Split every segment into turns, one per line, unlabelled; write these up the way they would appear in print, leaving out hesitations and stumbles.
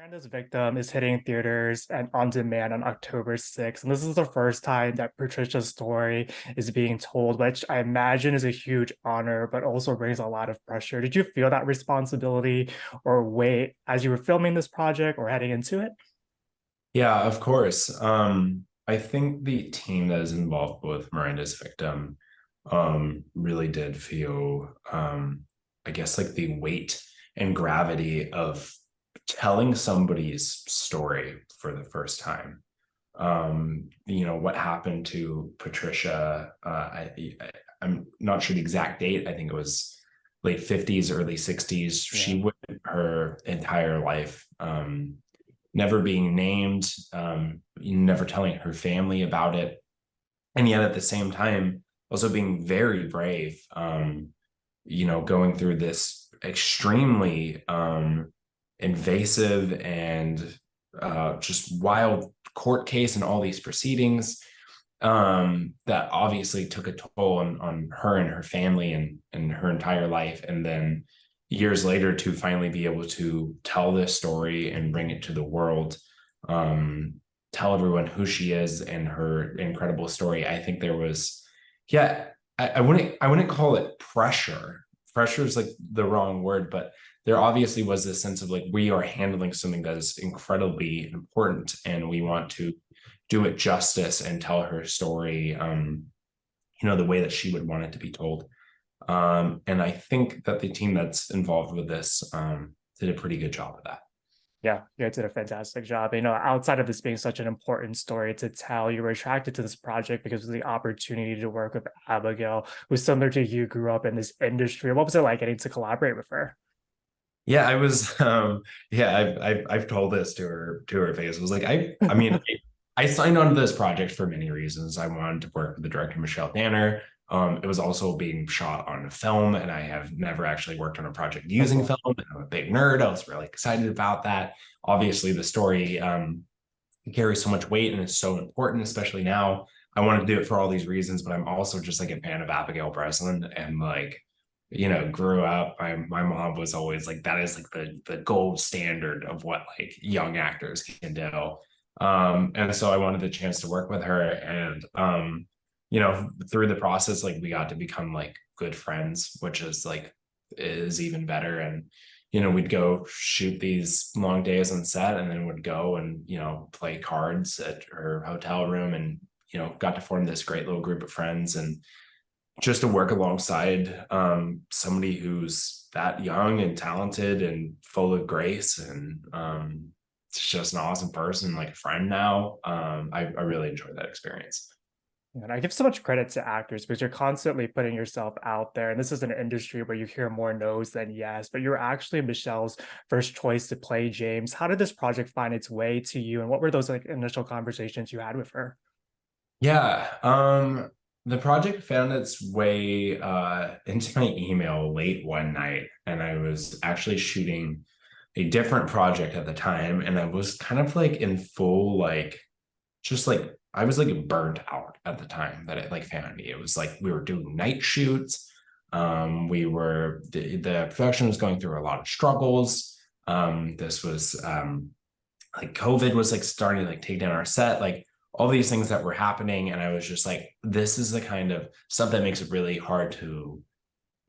Miranda's Victim is hitting theaters and on demand on October 6th. And this is the first time that Patricia's story is being told, which I imagine is a huge honor, but also brings a lot of pressure. Did you feel that responsibility or weight as you were filming this project or heading into it?
Yeah, of course. I think the team that is involved with Miranda's Victim really did feel, I guess, like the weight and gravity of telling somebody's story for the first time. What happened to Patricia? I'm not sure the exact date. I think it was late 50s, early 60s.
Yeah.
She went her entire life. Never being named, never telling her family about it. And yet at the same time, also being very brave, going through this extremely invasive and just wild court case and all these proceedings that obviously took a toll on her and her family and her entire life. And then years later to finally be able to tell this story and bring it to the world, tell everyone who she is and her incredible story. I think there was, yeah, I wouldn't call it pressure. Pressure is like the wrong word, but there obviously was this sense of like we are handling something that is incredibly important and we want to do it justice and tell her story, the way that she would want it to be told. And I think that the team that's involved with this did a pretty good job of that.
Yeah, you guys did a fantastic job. Outside of this being such an important story to tell, you were attracted to this project because of the opportunity to work with Abigail, who's similar to you, grew up in this industry. What was it like getting to collaborate with her?
Yeah, I was. Yeah, I've told this to her face. I was like, I signed on to this project for many reasons. I wanted to work with the director Michelle Danner. It was also being shot on film, and I have never actually worked on a project
Oh,
using
cool.
film. I'm a big nerd. I was really excited about that. Obviously, the story carries so much weight and it's so important, especially now. I want to do it for all these reasons, but I'm also just like a fan of Abigail Breslin and like, grew up. My mom was always like, that is like the gold standard of what like young actors can do. And so I wanted the chance to work with her and through the process, like we got to become like good friends, which is even better. And we'd go shoot these long days on set and then would go and, play cards at her hotel room and, got to form this great little group of friends and just to work alongside somebody who's that young and talented and full of grace and it's just an awesome person, like a friend now. I really enjoyed that experience.
And I give so much credit to actors because you're constantly putting yourself out there. And this is an industry where you hear more no's than yes, but you're actually Michelle's first choice to play James. How did this project find its way to you? And what were those like initial conversations you had with her?
Yeah, the project found its way into my email late one night, and I was actually shooting a different project at the time, and I was kind of like in full like just like I was like burnt out at the time that it like found me. It was like we were doing night shoots. The production was going through a lot of struggles. This was like COVID was like starting to like take down our set, like all these things that were happening. And I was just like, this is the kind of stuff that makes it really hard to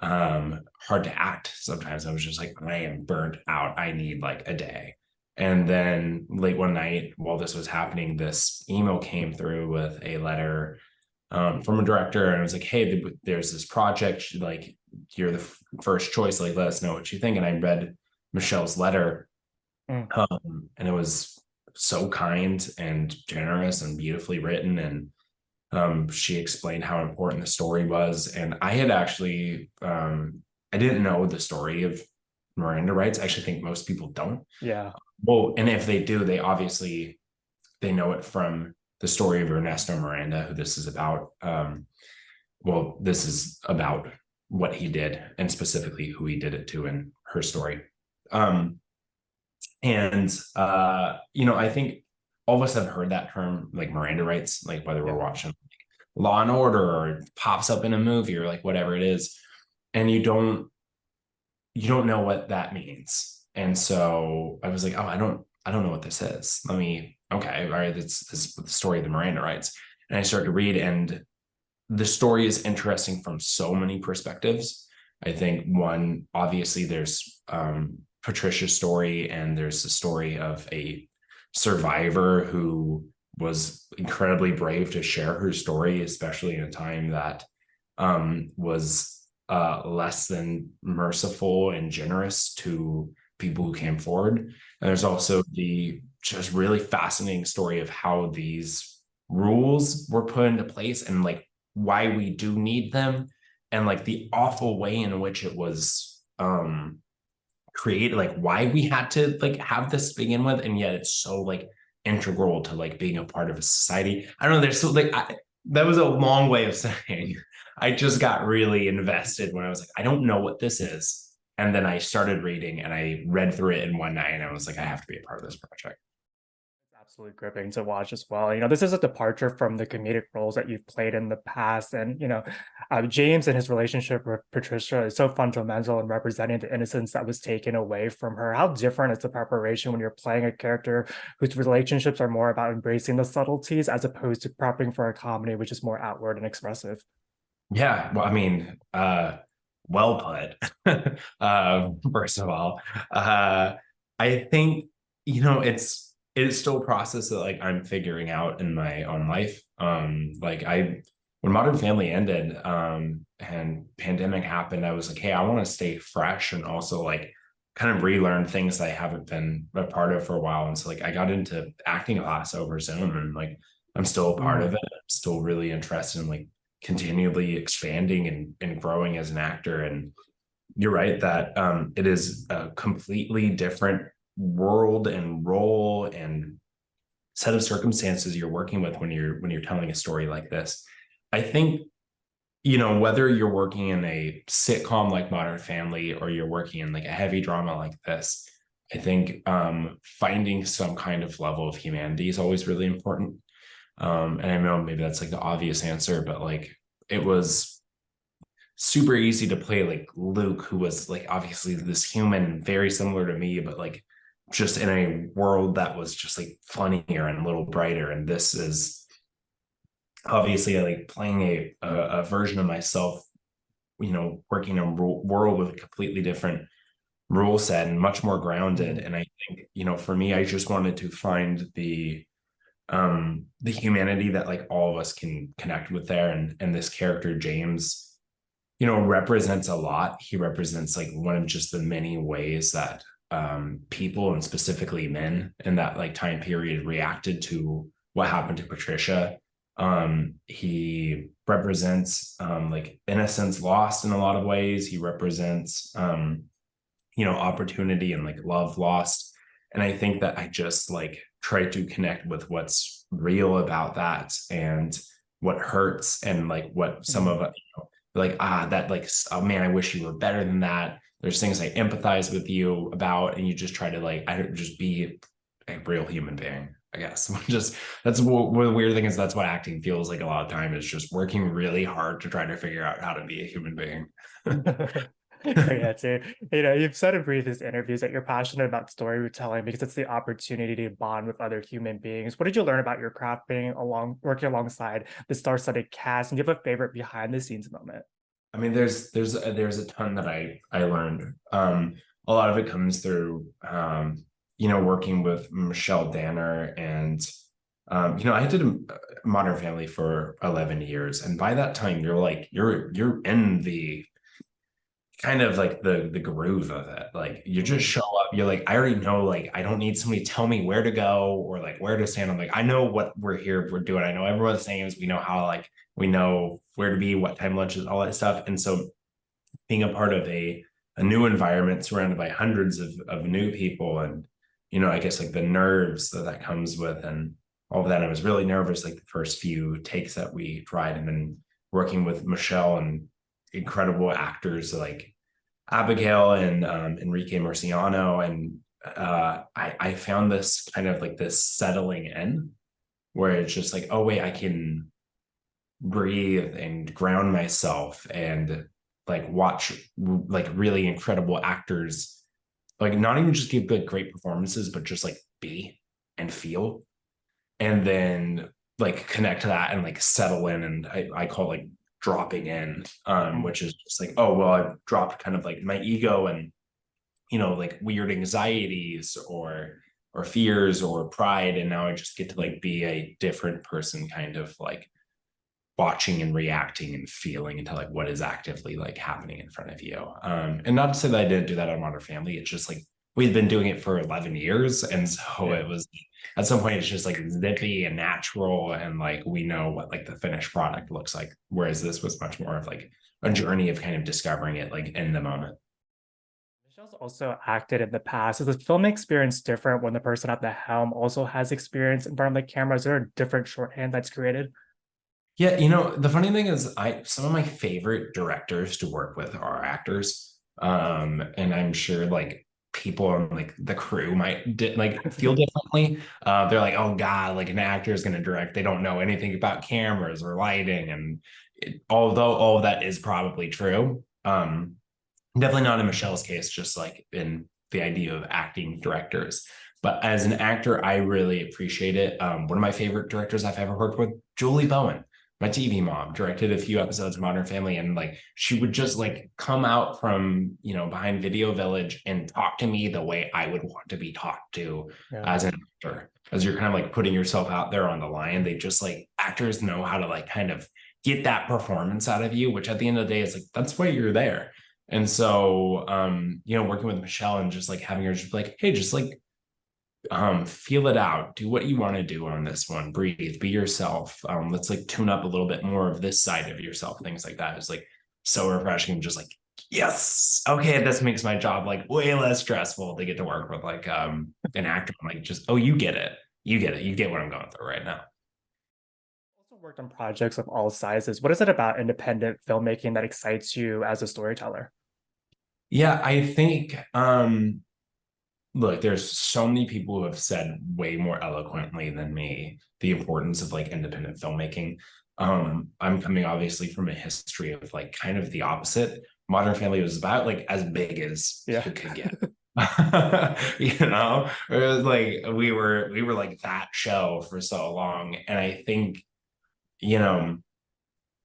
act sometimes. I was just like, I am burnt out. I need like a day. And then late one night while this was happening, this email came through with a letter from a director. And I was like, hey, there's this project, like you're the first choice, like let us know what you think. And I read Michelle's letter,
Mm.
and it was so kind and generous and beautifully written. And she explained how important the story was. And I had actually, I didn't know the story of Miranda rights. I actually think most people don't.
Yeah.
Well, and if they do, they know it from the story of Ernesto Miranda, who this is about. This is about what he did and specifically who he did it to in her story. I think all of us have heard that term, like Miranda rights, like whether we're
Yeah.
watching Law and Order or it pops up in a movie or like whatever it is, and you don't know what that means. And so I was like, oh, I don't know what this is. Okay, all right, this is the story of the Miranda rights. And I started to read, and the story is interesting from so many perspectives. I think one, obviously, there's Patricia's story, and there's the story of a survivor who was incredibly brave to share her story, especially in a time that was less than merciful and generous to people who came forward. And there's also the just really fascinating story of how these rules were put into place, and like why we do need them, and like the awful way in which it was created, like why we had to like have this to begin with, and yet it's so like integral to like being a part of a society. I don't know, there's so like that was a long way of saying I just got really invested when I was like, I don't know what this is. And then I started reading, and I read through it in one night, and I was like, I have to be a part of this project.
Absolutely gripping to watch as well. This is a departure from the comedic roles that you've played in the past. And, James and his relationship with Patricia is so fundamental in representing the innocence that was taken away from her. How different is the preparation when you're playing a character whose relationships are more about embracing the subtleties as opposed to prepping for a comedy, which is more outward and expressive?
Yeah, well, well put. First of all, I think it's still a process that like I'm figuring out in my own life. Like when Modern Family ended, and pandemic happened, I was like, hey, I want to stay fresh and also like kind of relearn things that I haven't been a part of for a while. And so like I got into acting class over Zoom, and like I'm still a part of it. I'm still really interested in like continually expanding and growing as an actor. And you're right that it is a completely different world and role and set of circumstances you're working with when you're telling a story like this. I think whether you're working in a sitcom like Modern Family, or you're working in like a heavy drama like this, I think finding some kind of level of humanity is always really important. And I know maybe that's like the obvious answer, but like it was super easy to play like Luke, who was like obviously this human, very similar to me, but like just in a world that was just like funnier and a little brighter. And this is obviously like playing a version of myself, working in a world with a completely different rule set and much more grounded. And I think, for me, I just wanted to find the humanity that like all of us can connect with there. And this character, James, represents a lot. He represents like one of just the many ways that people, and specifically men in that like time period, reacted to what happened to Patricia. He represents like innocence lost in a lot of ways. He represents opportunity and like love lost. And I think that I just like try to connect with what's real about that, and what hurts, and like what some of it, like, that like, oh man, I wish you were better than that. There's things I empathize with you about, and you just try to like, I don't just be a real human being, I guess. Just that's what the weird thing is. That's what acting feels like a lot of time, is just working really hard to try to figure out how to be a human being.
Great answer. You've said in previous interviews that you're passionate about storytelling because it's the opportunity to bond with other human beings. What did you learn about your craft working alongside the star-studded cast? And do you have a favorite behind the scenes moment?
I mean, there's a ton that I learned. A lot of it comes through working with Michelle Danner, and I did a Modern Family for 11 years, and by that time you're like you're in the kind of like the groove of it. Like you just show up, you're like, I already know, like I don't need somebody to tell me where to go or like where to stand. I'm like, I know what we're doing. I know everyone's names. We know how, like we know where to be, what time lunch is, all that stuff. And so being a part of a new environment surrounded by hundreds of new people, and I guess like the nerves that comes with, and all of that. I was really nervous like the first few takes that we tried, and then working with Michelle and incredible actors like Abigail and Enrique Murciano. And I found this kind of like this settling in, where it's just like, oh wait, I can breathe and ground myself, and like watch like really incredible actors, like not even just give good great performances, but just like be and feel, and then like connect to that and like settle in. And I call it like dropping in, which is just like, oh, well, I've dropped kind of like my ego and, like weird anxieties or fears or pride. And now I just get to like be a different person, kind of like watching and reacting and feeling into like what is actively like happening in front of you. And not to say that I didn't do that on Modern Family. It's just like we've been doing it for 11 years. And so it was at some point it's just like zippy and natural. And like we know what like the finished product looks like. Whereas this was much more of like a journey of kind of discovering it like in the moment.
Michelle's also acted in the past. Is the film experience different when the person at the helm also has experience in front of the camera? Is there a different shorthand that's created?
Yeah, the funny thing is some of my favorite directors to work with are actors. And I'm sure like people on like the crew might like feel differently. They're like, oh God, like an actor is gonna direct. They don't know anything about cameras or lighting. And although all of that is probably true, definitely not in Michelle's case, just like in the idea of acting directors. But as an actor, I really appreciate it. One of my favorite directors I've ever worked with, Julie Bowen, my TV mom, directed a few episodes of Modern Family. And like she would just like come out from, behind Video Village and talk to me the way I would want to be talked to
Yeah.
as an actor. As you're kind of like putting yourself out there on the line, they just like actors know how to like kind of get that performance out of you, which at the end of the day is like, that's why you're there. And so, working with Michelle and just like having her just like, hey, just like feel it out, do what you want to do on this one, breathe, be yourself. Let's like tune up a little bit more of this side of yourself. Things like that is like so refreshing. Just like, yes, okay, this makes my job like way less stressful to get to work with like an actor. Like just, oh, you get it. You get it. You get what I'm going through right now.
Also worked on projects of all sizes. What is it about independent filmmaking that excites you as a storyteller?
Yeah, I think look, there's so many people who have said way more eloquently than me the importance of like independent filmmaking. I'm coming obviously from a history of like kind of the opposite. Modern Family was about like as big as
Yeah.
you could get. It was like we were like that show for so long. And I think, you know,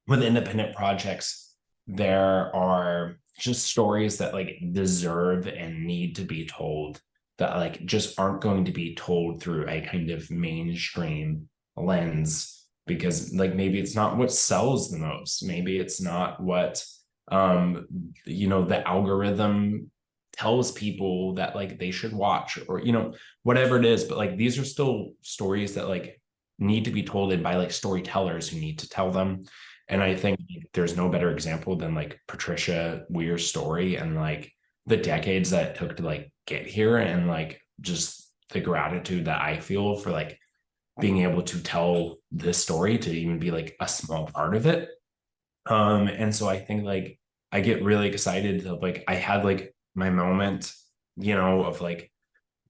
with independent projects, there are just stories that like deserve and need to be told that like just aren't going to be told through a kind of mainstream lens, because like maybe it's not what sells the most, maybe it's not what the algorithm tells people that like they should watch, or whatever it is. But like these are still stories that like need to be told by like storytellers who need to tell them. And I think there's no better example than like Patricia Weir's story and like the decades that it took to like get here, and like just the gratitude that I feel for like being able to tell this story, to even be like a small part of it. And so I think like I get really excited to like I had like my moment, of like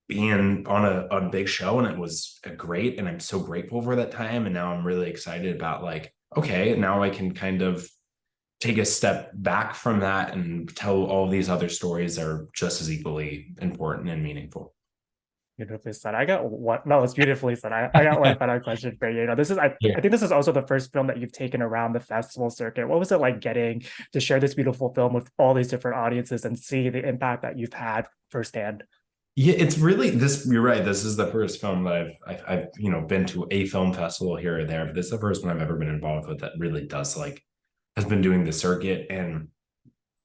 being on a big show, and it was great, and I'm so grateful for that time. And now I'm really excited about like, okay, now I can kind of take a step back from that and tell all these other stories that are just as equally important and meaningful.
Beautifully said. I got one. No, it's beautifully said. I got one final question for you. This is I
Yeah.
think this is also the first film that you've taken around the festival circuit. What was it like getting to share this beautiful film with all these different audiences and see the impact that you've had firsthand?
Yeah, it's really this. You're right. This is the first film that I've been to a film festival here or there, but this is the first one I've ever been involved with that really does like has been doing the circuit, and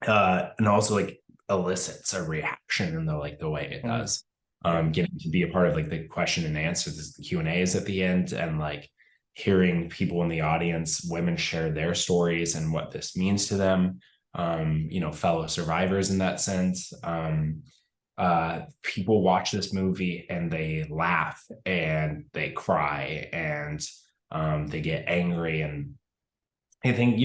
also like elicits a reaction in the way it
Mm,
does.
yeah.
Getting to be a part of like the question and answers, the Q&As at the end, and like hearing people in the audience, women share their stories and what this means to them. Fellow survivors in that sense. People watch this movie and they laugh and they cry and they get angry. And I think,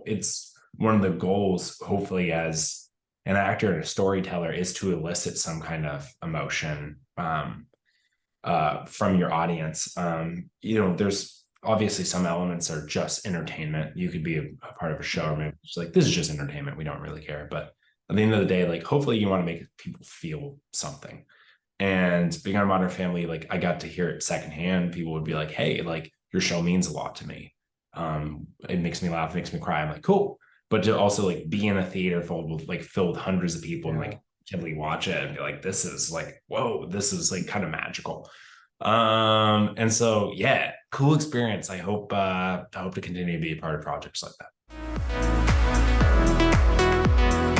it's one of the goals, hopefully, as an actor and a storyteller, is to elicit some kind of emotion from your audience. There's obviously some elements are just entertainment. You could be a part of a show, or maybe it's like, this is just entertainment. We don't really care. But at the end of the day, like, hopefully you want to make people feel something. And being on Modern Family, like I got to hear it secondhand. People would be like, "Hey, like your show means a lot to me. It makes me laugh, makes me cry." I'm like, "Cool." But to also like be in a theater filled with hundreds of people and
Yeah.
like can watch it and be like, "This is like, whoa, this is like kind of magical." And so yeah, cool experience. I hope to continue to be a part of projects like that.